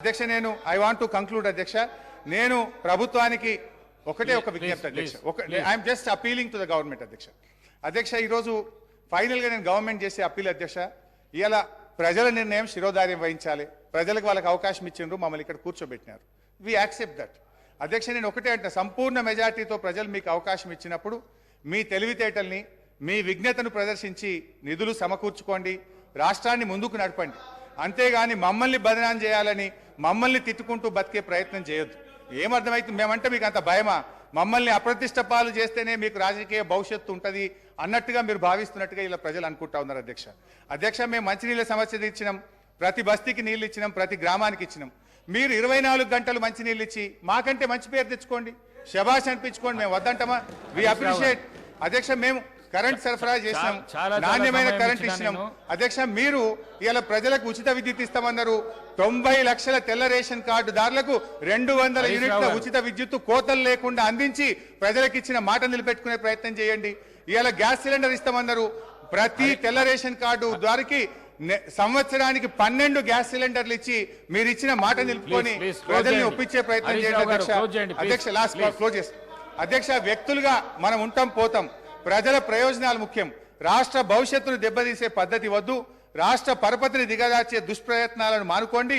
అధ్యక్ష నేను I want to conclude అధ్యక్ష నేను ప్రభుత్వానికి ఒకటే ఒక విజ్ఞప్తి అధ్యక్ష I'm just appealing to the government అధ్యక్ష ఈరోజు ఫైనల్ గా నేను గవర్నమెంట్ చేసే అప్పీల్ అధ్యక్ష ఇలా ప్రజల నిర్ణయం శిరోధార్యం వహించాలి ప్రజలకు వాళ్ళకి అవకాశం ఇచ్చిండ్రు మమ్మల్ని ఇక్కడ కూర్చోబెట్టినారు వి యాక్సెప్ట్ దట్ అధ్యక్ష నేను ఒకటే అంటే సంపూర్ణ మెజార్టీతో ప్రజలు మీకు అవకాశం ఇచ్చినప్పుడు మీ తెలివితేటల్ని మీ విజ్ఞతను ప్రదర్శించి నిధులు సమకూర్చుకోండి రాష్ట్రాన్ని ముందుకు నడపండి అంతేగాని మమ్మల్ని బదనాం చేయాలని మమ్మల్ని తిట్టుకుంటూ బతికే ప్రయత్నం చేయొద్దు ఏమర్థమైతుంది మేమంటే మీకు అంత భయమా మమ్మల్ని అప్రతిష్ట పాలు చేస్తేనే మీకు రాజకీయ భవిష్యత్తు ఉంటుంది అన్నట్టుగా మీరు భావిస్తున్నట్టుగా ఇలా ప్రజలు అనుకుంటా ఉన్నారు అధ్యక్ష మేము మంచినీళ్ళ సమస్య ఇచ్చినాం ప్రతి బస్తీకి నీళ్ళు ఇచ్చినాం ప్రతి గ్రామానికి ఇచ్చినాం మీరు 24 గంటలు మంచినీళ్ళు ఇచ్చి మాకంటే మంచి పేరు తెచ్చుకోండి శభాష్ అనిపించుకోండి మేము వద్దంటామా వి అప్రిషియేట్ అధ్యక్ష మేము కరెంట్ సరఫరా చేసినాం నాణ్యమైన కరెంట్ ఇచ్చినాం అధ్యక్ష మీరు ఇలా ప్రజలకు ఉచిత విద్యుత్ ఇస్తామన్నారు 90 లక్షల తెల్ల రేషన్ కార్డుదారులకు 200 యూనిట్ల ఉచిత విద్యుత్ కోతలు లేకుండా అందించి ప్రజలకు ఇచ్చిన మాట నిలబెట్టుకునే ప్రయత్నం చేయండి ఇలా గ్యాస్ సిలిండర్ ఇస్తామన్నారు ప్రతి తెల్ల రేషన్ కార్డు దారికి సంవత్సరానికి 12 గ్యాస్ సిలిండర్లు ఇచ్చి మీరు ఇచ్చిన మాట నిలుపుకొని ప్రజల్ని ఒప్పించే ప్రయత్నం చేయండి అధ్యక్ష లాస్ట్ క్లోజ్ చేస్తాం అధ్యక్ష వ్యక్తులుగా మనం ఉంటాం పోతాం ప్రజల ప్రయోజనాలు ముఖ్యం రాష్ట్ర భవిష్యత్తును దెబ్బతీసే పద్ధతి వద్దు రాష్ట్ర పరపతిని దిగజార్చే దుష్ప్రయత్నాలను మానుకోండి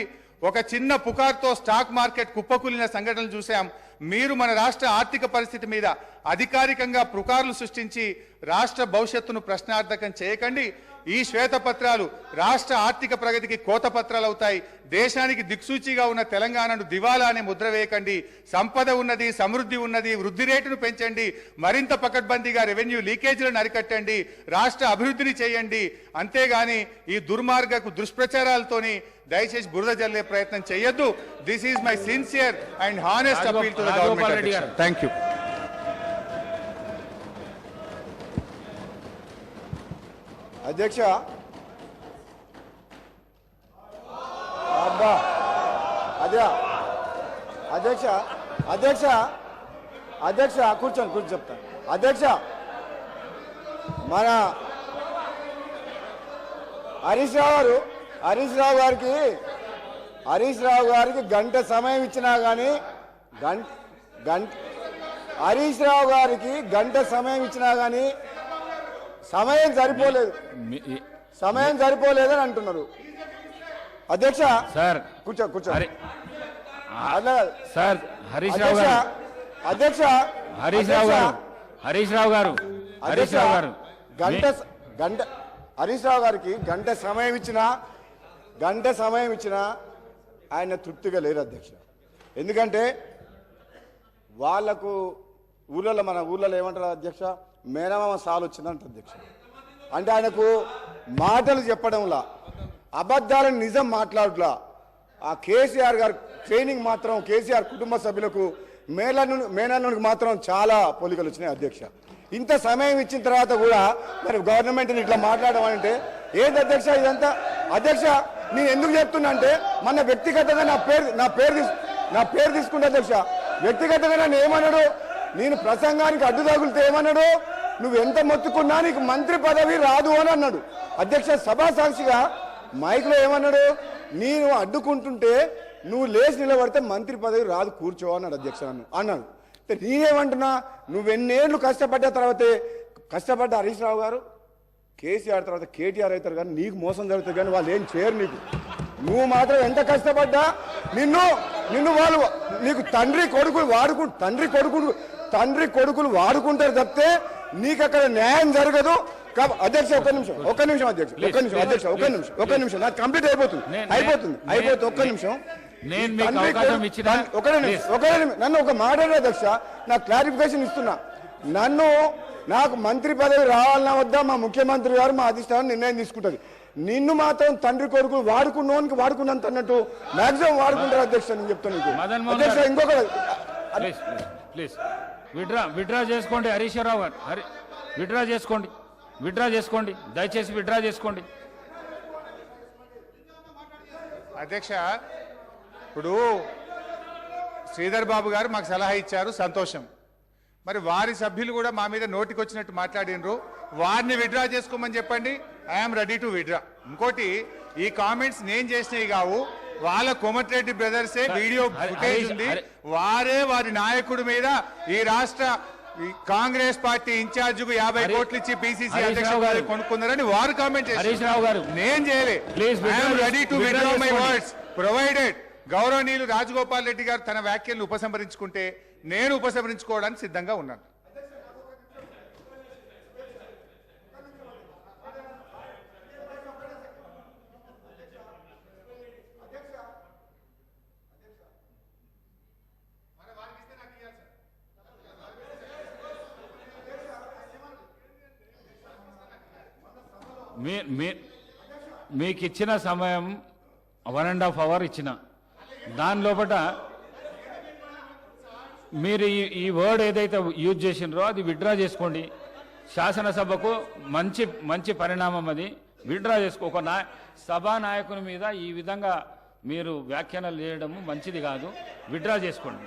ఒక చిన్న పుకార్తో స్టాక్ మార్కెట్ కుప్పకూలిన సంఘటనలు చూసాం మీరు మన రాష్ట్ర ఆర్థిక పరిస్థితి మీద అధికారికంగా పుకార్లు సృష్టించి రాష్ట్ర భవిష్యత్తును ప్రశ్నార్థకం చేయకండి ఈ శ్వేతపత్రాలు రాష్ట్ర ఆర్థిక ప్రగతికి కోతపత్రాలు అవుతాయి దేశానికి దిక్సూచిగా ఉన్న తెలంగాణను దివాలా అనే ముద్ర వేయకండి సంపద ఉన్నది సమృద్ధి ఉన్నది వృద్ధి రేటును పెంచండి మరింత పకడ్బందీగా రెవెన్యూ లీకేజీలను అరికట్టండి రాష్ట్ర అభివృద్ధిని చేయండి అంతేగాని ఈ దుర్మార్గపు దుష్ప్రచారాలతోని దయచేసి బురద జల్లే ప్రయత్నం చేయొద్దు this is my sincere and honest appeal to the government thank you అధ్యక్ష అబ్బా అదే అధ్యక్ష అధ్యక్ష అధ్యక్ష కూర్చొని చెప్తాను అధ్యక్ష మన హరీష్ రావు గారికి గంట సమయం ఇచ్చినా కానీ హరీష్ రావు గారికి గంట సమయం ఇచ్చినా కానీ సమయం సరిపోలేదని అంటున్నారు అధ్యక్ష సార్ కూర్చో సార్ హరీష్ రావు గారు హరీష్ రావు గారికి గంట సమయం ఇచ్చినా ఆయన తృప్తిగా లేరు అధ్యక్ష ఎందుకంటే వాళ్లకు మన ఊర్లలో ఏమంటారు అధ్యక్ష మేనమామ సాలు వచ్చిందంట అధ్యక్ష అంటే ఆయనకు మాటలు చెప్పడంలా అబద్ధాలను నిజం మాట్లాడలా ఆ కేసీఆర్ గారు ట్రైనింగ్ మాత్రం కేసీఆర్ కుటుంబ సభ్యులకు మేనల్లునికి మాత్రం చాలా పోలికలు వచ్చినాయి అధ్యక్ష ఇంత సమయం ఇచ్చిన తర్వాత కూడా మరి గవర్నమెంట్ని ఇట్లా మాట్లాడమంటే ఏంటి అధ్యక్ష ఇదంతా అధ్యక్ష నేను ఎందుకు చెప్తున్నా అంటే మన వ్యక్తిగతంగా నా పేరు తీసుకుంటే అధ్యక్ష వ్యక్తిగతంగా నన్ను ఏమన్నాడు నేను ప్రసంగానికి అడ్డు తగులితే ఏమన్నాడు నువ్వు ఎంత మొత్తుకున్నా నీకు మంత్రి పదవి రాదు అని అన్నాడు అధ్యక్ష సభా సాక్షిగా మైక్లో ఏమన్నాడు నేను అడ్డుకుంటుంటే నువ్వు లేచి నిలబడితే మంత్రి పదవి రాదు కూర్చో అన్నాడు అధ్యక్ష అన్నాడు నేనేమంటున్నా నువ్వెన్నేళ్ళు కష్టపడ్డ హరీష్ రావు గారు కేసీఆర్ తర్వాత కేటీఆర్ అవుతారు కానీ నీకు మోసం జరుగుతుంది కానీ వాళ్ళు ఏం చేయరు నువ్వు మాత్రం ఎంత కష్టపడ్డా నిన్ను వాళ్ళు నీకు తండ్రి కొడుకులు వాడుకుంటారు తప్పితే నీకు అక్కడ న్యాయం జరగదు అధ్యక్ష ఒక్క నిమిషం అధ్యక్ష ఒక్క నిమిషం నాకు కంప్లీట్ అయిపోతుంది ఒక్క నిమిషం నన్ను ఒక మాట్లాడే అధ్యక్ష నాకు క్లారిఫికేషన్ ఇస్తున్నా నాకు మంత్రి పదవి రావాలన్నా వద్దా మా ముఖ్యమంత్రి గారు మా అధిష్టానం నిర్ణయం తీసుకుంటుంది నిన్ను మాత్రం తండ్రి కొడుకులు వాడుకున్నంత అన్నట్టు మాక్సిమం వాడుకుంటారు అధ్యక్ష నేను చెప్తాను అధ్యక్ష ఇంకొక విడ్రా చేసుకోండి హరీష్ రావు గారు విడ్రా చేసుకోండి దయచేసి విడ్రా చేసుకోండి అధ్యక్ష ఇప్పుడు శ్రీధర్ బాబు గారు మాకు సలహా ఇచ్చారు సంతోషం మరి వారి సభ్యులు కూడా మా మీద నోటికొచ్చినట్టు మాట్లాడినరు వారిని విత్డ్రా చేసుకోమని చెప్పండి I am ready to withdraw ఇంకోటి ఈ కామెంట్స్ నేను చేసినవి కావు వాళ్ళ కోమటిరెడ్డి బ్రదర్సే వీడియో ఫుటేజ్ ఉంది. వారే వారి నాయకుడి మీద ఈ రాష్ట్ర ఈ కాంగ్రెస్ పార్టీ ఇన్ఛార్జ్ కు 50 కోట్లు ఇచ్చి పిసిసి అధ్యక్షుడు కొనుక్కున్నారని వారు కామెంట్ హరీష్ రావు గారు నేను చేయలే. Please withdraw ready to withdraw withdraw my చేసుకోండి. వర్డ్స్ ప్రొవైడెడ్ గౌరవనీయులు రాజగోపాల్ రెడ్డి గారు తన వ్యాఖ్యలను ఉపసంహరించుకుంటే నేను ఉపసంహరించుకోవడానికి సిద్ధంగా ఉన్నాను. మీకు ఇచ్చిన సమయం 1.5 hours ఇచ్చిన దాని లోపల మీరు ఈ వర్డ్ ఏదైతే యూజ్ చేసినారో అది విత్డ్రా చేసుకోండి. శాసనసభకు మంచి పరిణామం అది. విత్డ్రా చేసుకో. ఒక సభా నాయకుని మీద ఈ విధంగా మీరు వ్యాఖ్యానాలు చేయడం మంచిది కాదు. విత్డ్రా చేసుకోండి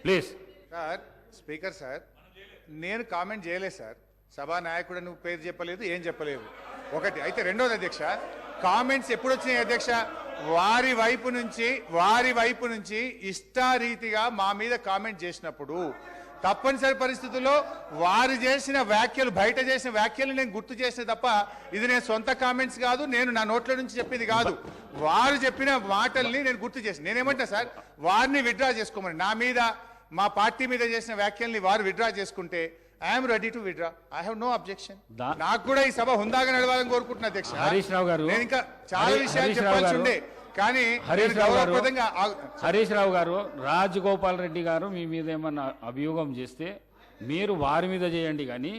ప్లీజ్. సార్ స్పీకర్ సార్, నేను కామెంట్ చేయలేదు సార్. సభా నాయకుడు నువ్వు పేరు చెప్పలేదు, ఏం చెప్పలేదు. ఒకటి అయితే. రెండోది అధ్యక్ష, కామెంట్స్ ఎప్పుడు వచ్చినాయి అధ్యక్ష? వారి వైపు నుంచి ఇష్టారీతిగా మా మీద కామెంట్ చేసినప్పుడు తప్పనిసరి పరిస్థితుల్లో వారు చేసిన వ్యాఖ్యలు, బయట చేసిన వ్యాఖ్యలు నేను గుర్తు చేసిన తప్ప ఇది నేను సొంత కామెంట్స్ కాదు, నేను నా నోట్ల నుంచి చెప్పింది కాదు. వారు చెప్పిన మాటల్ని నేను గుర్తు చేసిన. నేనేమంటా సార్, వారిని విత్డ్రా చేసుకోమని, నా మీద మా పార్టీ మీద చేసిన వ్యాఖ్యల్ని వారు విత్డ్రా చేసుకుంటే I'm ready to withdraw. I have no objection. నాకు కూడా ఈ సభ హుందాగా నడవాలని కోరుకుంటున్నా అధ్యక్ష. హరీష్ రావు గారు, నేను ఇంకా చాలా విషయాలు చెప్పాల్సి ఉండే, కానీ హరీష్ రావు గారు, రాజగోపాల్ రెడ్డి గారు మీ మీద ఏమన్నా అభియోగం చేస్తే మీరు వారి మీద చేయండి, కానీ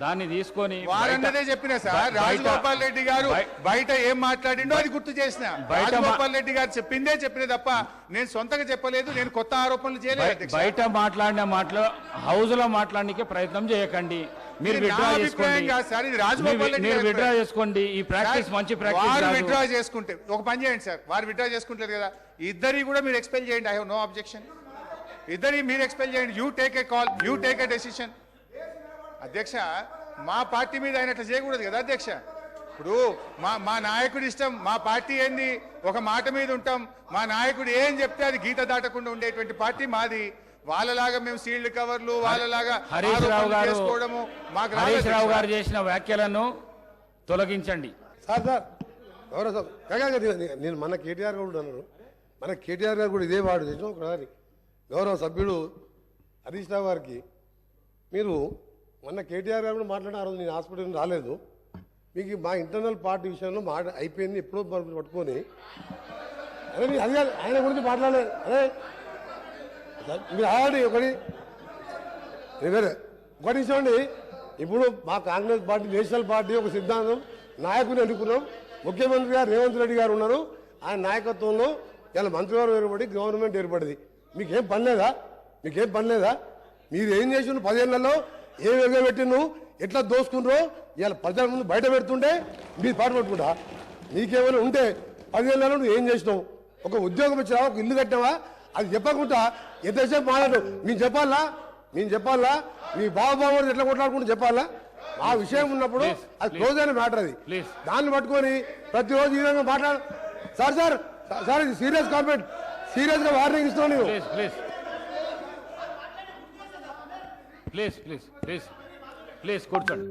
దాన్ని తీసుకొని వారన్నదే చెప్పిన సార్. రాజగోపాల్ రెడ్డి గారు బయట ఏం మాట్లాడిండో అది గుర్తు చేసిన. రాజగోపాల్ రెడ్డి గారు చెప్పిందే చెప్పిన తప్ప నేను సొంతగా చెప్పలేదు, నేను కొత్త ఆరోపణలు చేయలేదు. బయట మాట్లాడిన మాటలు హౌస్ లో మాట్లాడడానికి ప్రయత్నం చేయకండి. మీరు విత్డ్రా చేసుకోండి. ఈ ప్రాక్టీస్ మంచి ప్రాక్టీస్. విత్డ్రా చేసుకుంటే ఒక పని చేయండి సార్, వారు విత్డ్రా చేసుకుంటారు కదా, ఇద్దరి కూడా మీరు ఎక్స్పెల్ చేయండి. I have no objection. ఇద్దరి మీరు ఎక్స్పెల్ చేయండి. You take a call, you take a decision. అధ్యక్ష, మా పార్టీ మీద అయినట్లు చేయకూడదు కదా అధ్యక్ష. ఇప్పుడు మా నాయకుడి ఇష్టం, మా పార్టీ ఏంది, ఒక మాట మీద ఉంటాం. మా నాయకుడు ఏం చెప్తే అది గీత దాటకుండా ఉండేటువంటి పార్టీ మాది. వాళ్ళలాగా మేము సీల్డ్ కవర్లు, వాళ్ళలాగా హరీష్ రావు గారు చేసిన వ్యాఖ్యలను తొలగించండి. సార్ నేను మన కేటీఆర్ గారు అన్నారు, మన కేటీఆర్ గారు కూడా ఇదే వాడు చేసిన ఒకసారి గౌరవ సభ్యుడు హరీష్ రావు గారికి మీరు మొన్న కేటీఆర్ గారు కూడా మాట్లాడిన, ఆ రోజు నేను హాస్పిటల్ రాలేదు, మీకు మా ఇంటర్నల్ పార్టీ విషయంలో అయిపోయింది ఎప్పుడో పట్టుకొని అదే అది కాదు, ఆయన గురించి మాట్లాడలేదు. అదే మీరు ఆల్రెడీ ఒకటి ఇచ్చండి. ఇప్పుడు మా కాంగ్రెస్ పార్టీ, నేషనల్ పార్టీ ఒక సిద్ధాంతం, నాయకుని ఎన్నుకున్నాం. ముఖ్యమంత్రి గారు రేవంత్ రెడ్డి గారు ఉన్నారు, ఆయన నాయకత్వంలో ఇలా మంత్రివర్గం ఏర్పడి గవర్నమెంట్ ఏర్పడింది. మీకేం పని లేదా? మీరు ఏం చేసిన 10 ఏళ్లలో ఏ వేగ పెట్టిను, ఎట్లా దోసుకున్నారో ఇవాళ ప్రజల ముందు బయట పెడుతుంటే మీరు పాటు పట్టుకుంటా. నీకేమైనా ఉంటే 10 ఏళ్లలో నువ్వు ఏం చేసినావు? ఒక ఉద్యోగం ఇచ్చినావా, ఒక ఇల్లు కట్టావా? అది చెప్పకుండా ఎంతసేపు మాట్లాడు. మేము చెప్పాలా మీ బాబు ఎట్లా కొట్లాడుకుంటూ చెప్పాలా? ఆ విషయం ఉన్నప్పుడు అది క్లోజ్ అయిన మ్యాటర్. అది దాన్ని పట్టుకొని ప్రతిరోజు ఈ విధంగా మాట్లాడు. సార్ ఇది సీరియస్ కామెంట్, సీరియస్ గా వార్నింగ్ ఇస్తాను నేను. ప్లీజ్ కూర్చోండి.